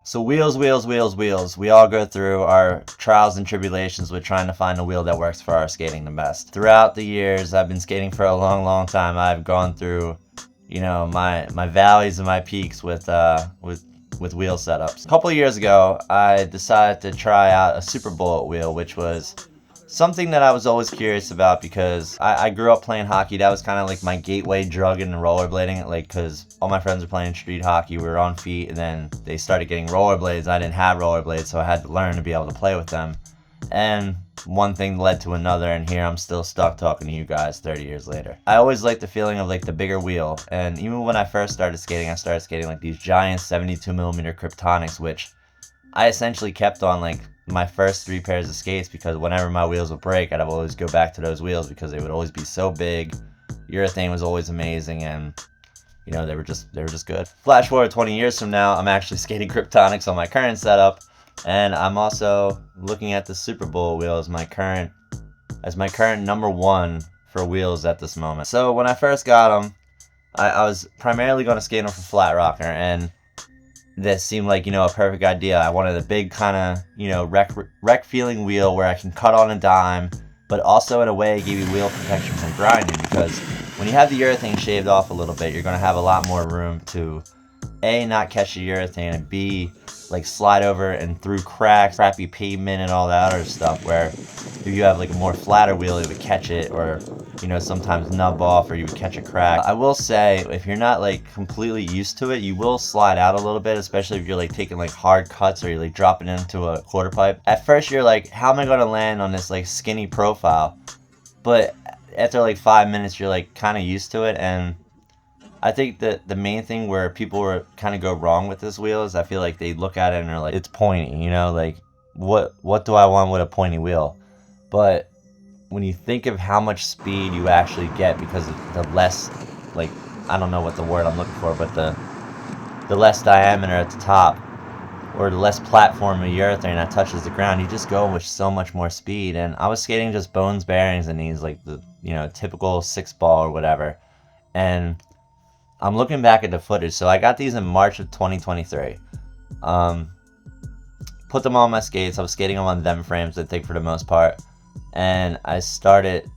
So wheels, wheels, wheels, wheels. We all go through our trials and tribulations with trying to find a wheel that works for our skating the best. Throughout the years, I've been skating for a long, long time. I've gone through, my valleys and my peaks with wheel setups. A couple of years ago, I decided to try out a Super Bullet wheel, which was something that I was always curious about because I grew up playing hockey. That was kind of like my gateway drug into rollerblading, like because all my friends were playing street hockey. We were on feet, and then they started getting rollerblades. I didn't have rollerblades, so I had to learn to be able to play with them. And one thing led to another, and here I'm still stuck talking to you guys 30 years later. I always liked the feeling of like the bigger wheel, and even when I first started skating, I started skating like these giant 72mm Kryptonics, which I essentially kept on like my first 3 pairs of skates because whenever my wheels would break, I'd always go back to those wheels because they would always be so big. Urethane was always amazing, and they were just good. Flash forward 20 years from now, I'm actually skating Kryptonics on my current setup, and I'm also looking at the Super Bowl wheel as my current number one for wheels at this moment. So when I first got them, I was primarily going to skate them for flat rocker, and this seemed like, a perfect idea. I wanted a big kind of, wreck feeling wheel where I can cut on a dime, but also in a way give you wheel protection from grinding, because when you have the urethane shaved off a little bit, you're going to have a lot more room to A, not catch the urethane, and B, like slide over and through cracks, crappy pavement and all that other stuff, where if you have like a more flatter wheel, it would catch it, or sometimes nub off, or you would catch a crack. I will say, if you're not like completely used to it, you will slide out a little bit, especially if you're like taking like hard cuts or you're like dropping into a quarter pipe. At first you're like, how am I going to land on this like skinny profile? But after like 5 minutes, you're like kind of used to it. And I think that the main thing where people were kind of go wrong with this wheel is I feel like they look at it and they're like, it's pointy, like what do I want with a pointy wheel? But when you think of how much speed you actually get because of the less, like, I don't know what the word I'm looking for, but the less diameter at the top, or the less platform of urethane that touches the ground, you just go with so much more speed. And I was skating just bones, bearings, and these like the typical 6-ball or whatever. And I'm looking back at the footage. So I got these in March of 2023. Put them on my skates. I was skating them on them frames, I think, for the most part. And I started,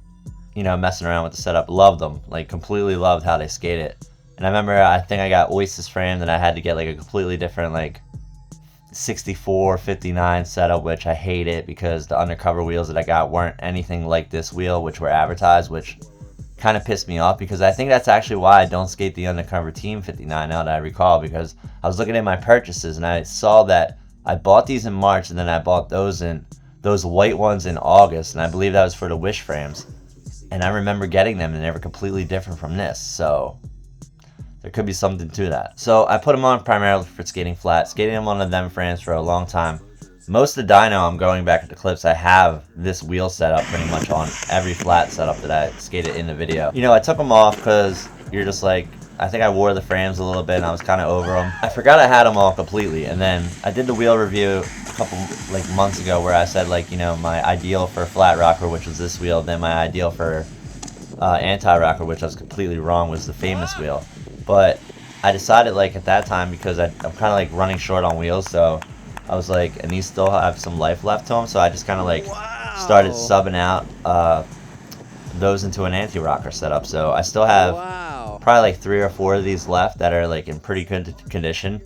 messing around with the setup. Loved them, like completely loved how they skated. And I remember, I think I got Oasis framed, and I had to get like a completely different like 64, 59 setup, which I hated because the Undercover wheels that I got weren't anything like this wheel, which were advertised, which kind of pissed me off, because I think that's actually why I don't skate the Undercover Team 59 now that I recall, because I was looking at my purchases and I saw that I bought these in March, and then I bought those white ones in August, and I believe that was for the Wish frames. And I remember getting them, and they were completely different from this, so there could be something to that. So I put them on primarily for skating flat, skating them on the them frames for a long time. Most of the dyno, I'm going back at the clips, I have this wheel setup pretty much on every flat setup that I skated in the video. I took them off because you're just like, I think I wore the frames a little bit and I was kind of over them. I forgot I had them all completely, and then I did the wheel review a couple like months ago where I said like, my ideal for flat rocker, which was this wheel, then my ideal for anti-rocker, which I was completely wrong, was the famous wheel. But I decided like at that time, because I'm kind of like running short on wheels, so I was like, and these still have some life left to them, so I just kind of like started subbing out those into an anti-rocker setup. So I still have probably like 3 or 4 of these left that are like in pretty good condition.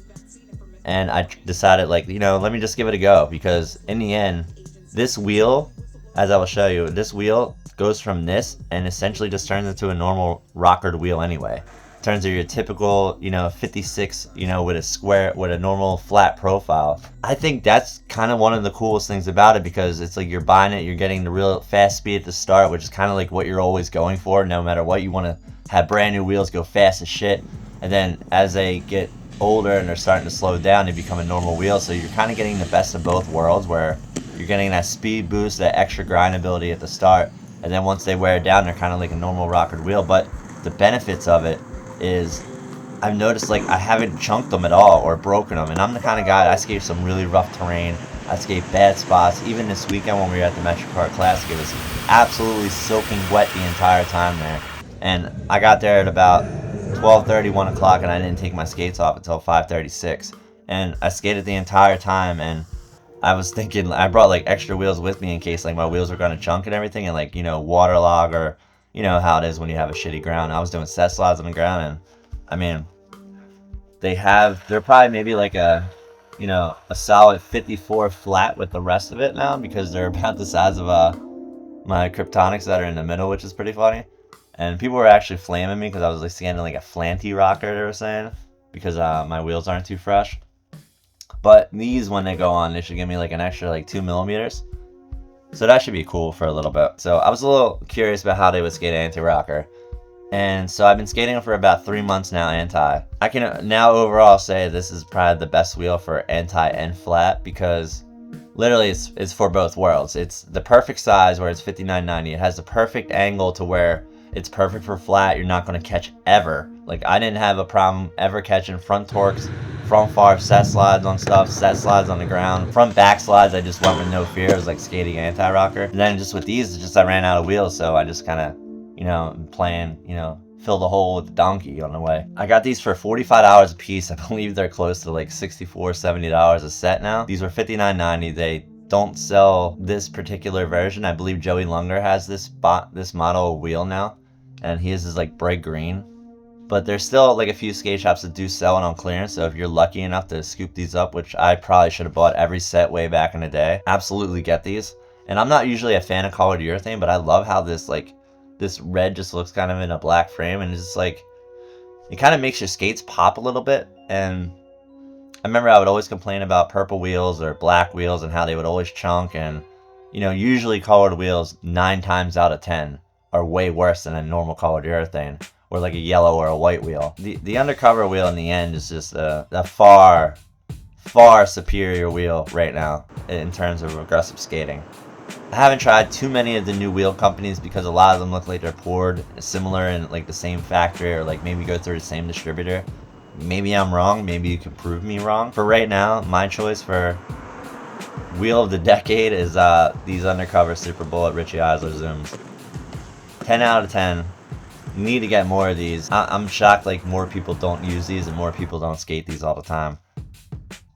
And I decided like, let me just give it a go, because in the end, this wheel, as I will show you, this wheel goes from this and essentially just turns into a normal rockered wheel anyway. Turns into your typical, 56, with a normal flat profile. I think that's kind of one of the coolest things about it, because it's like you're buying it, you're getting the real fast speed at the start, which is kind of like what you're always going for. No matter what, you want to have brand new wheels go fast as shit. And then as they get older and they're starting to slow down, they become a normal wheel. So you're kind of getting the best of both worlds, where you're getting that speed boost, that extra grindability at the start. And then once they wear down, they're kind of like a normal rockered wheel. But the benefits of it is I've noticed like I haven't chunked them at all or broken them, and I'm the kind of guy, I skate some really rough terrain, I skate bad spots. Even this weekend when we were at the Metro Kart Classic, it was absolutely soaking wet the entire time there, and I got there at about 12:30, 1 o'clock, and I didn't take my skates off until 5:36, and I skated the entire time. And I was thinking I brought like extra wheels with me in case like my wheels were gonna chunk and everything, and like, you know, waterlog, or you know how it is when you have a shitty ground. I was doing set slides on the ground, and I mean, they're probably maybe like a, you know, a solid 54 flat with the rest of it now, because they're about the size of my Kryptonics that are in the middle, which is pretty funny. And people were actually flaming me because I was like scanning like a flanty rocker, they were saying, because my wheels aren't too fresh. But these, when they go on, they should give me like an extra like 2 millimeters. So that should be cool for a little bit. So I was a little curious about how they would skate anti-rocker. And so I've been skating them for about 3 months now, anti. I can now overall say this is probably the best wheel for anti and flat, because literally it's for both worlds. It's the perfect size where it's 59.90. It has the perfect angle to where it's perfect for flat. You're not going to catch ever. Like, I didn't have a problem ever catching front torques, front far set slides on stuff, set slides on the ground. Front back slides, I just went with no fear. It was like skating anti-rocker. And then just with these, it's just I ran out of wheels, so I just kind of, you know, playing, you know, fill the hole with the donkey on the way. I got these for $45 a piece. I believe they're close to like $64, $70 a set now. These were $59.90. They don't sell this particular version. I believe Joey Lunger has this model of wheel now, and his is like bright green. But there's still like a few skate shops that do sell it on clearance, so if you're lucky enough to scoop these up, which I probably should have bought every set way back in the day, absolutely get these. And I'm not usually a fan of colored urethane, but I love how this red just looks kind of in a black frame, and it's just like, it kind of makes your skates pop a little bit. And I remember I would always complain about purple wheels or black wheels and how they would always chunk, and you know, usually colored wheels 9 times out of 10 are way worse than a normal colored urethane, or like a yellow or a white wheel. The Undercover wheel in the end is just a far superior wheel right now in terms of aggressive skating. I haven't tried too many of the new wheel companies because a lot of them look like they're poured similar in like the same factory, or like maybe go through the same distributor. Maybe I'm wrong, maybe you can prove me wrong. For right now, my choice for wheel of the decade is these Undercover Super Bullet Richie Eisler Zooms. 10 out of 10. Need to get more of these. I'm shocked like more people don't use these and more people don't skate these all the time.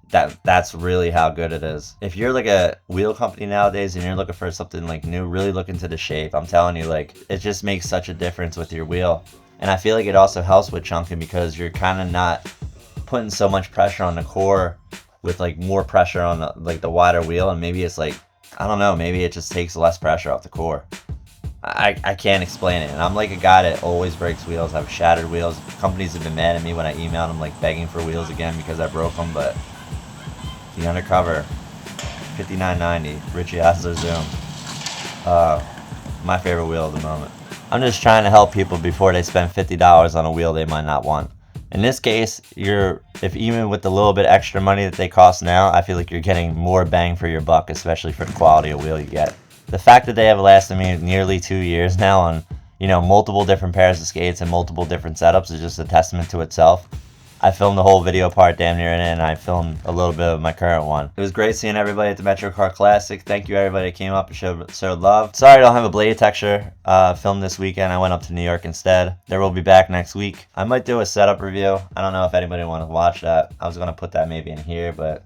That's really how good it is. If you're like a wheel company nowadays and you're looking for something like new, really look into the shape. I'm telling you, like, it just makes such a difference with your wheel. And I feel like it also helps with chunking because you're kind of not putting so much pressure on the core with like more pressure on the wider wheel, and maybe it's like, I don't know, maybe it just takes less pressure off the core. I can't explain it. And I'm like a guy that always breaks wheels. I've shattered wheels. Companies have been mad at me when I emailed them like begging for wheels again because I broke them, but the Undercover $59.90 Richie Eisler Zoom, my favorite wheel at the moment. I'm just trying to help people before they spend $50 on a wheel they might not want. In this case, if even with the little bit extra money that they cost now, I feel like you're getting more bang for your buck, especially for the quality of wheel you get. The fact that they have lasted me nearly 2 years now on, you know, multiple different pairs of skates and multiple different setups is just a testament to itself. I filmed the whole video part damn near in it, and I filmed a little bit of my current one. It was great seeing everybody at the Metro Car Classic. Thank you everybody that came up and showed love. Sorry I don't have a blade texture filmed this weekend. I went up to New York instead. There will be back next week. I might do a setup review. I don't know if anybody wants to watch that. I was going to put that maybe in here, but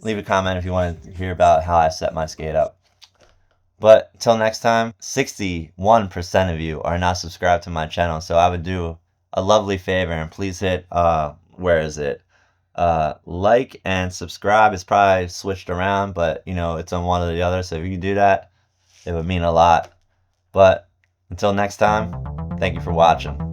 leave a comment if you want to hear about how I set my skate up. But until next time, 61% of you are not subscribed to my channel, so I would do a lovely favor and please hit where is it, like and subscribe. It's probably switched around, but you know, it's on one or the other, so if you do that, it would mean a lot. But until next time, thank you for watching.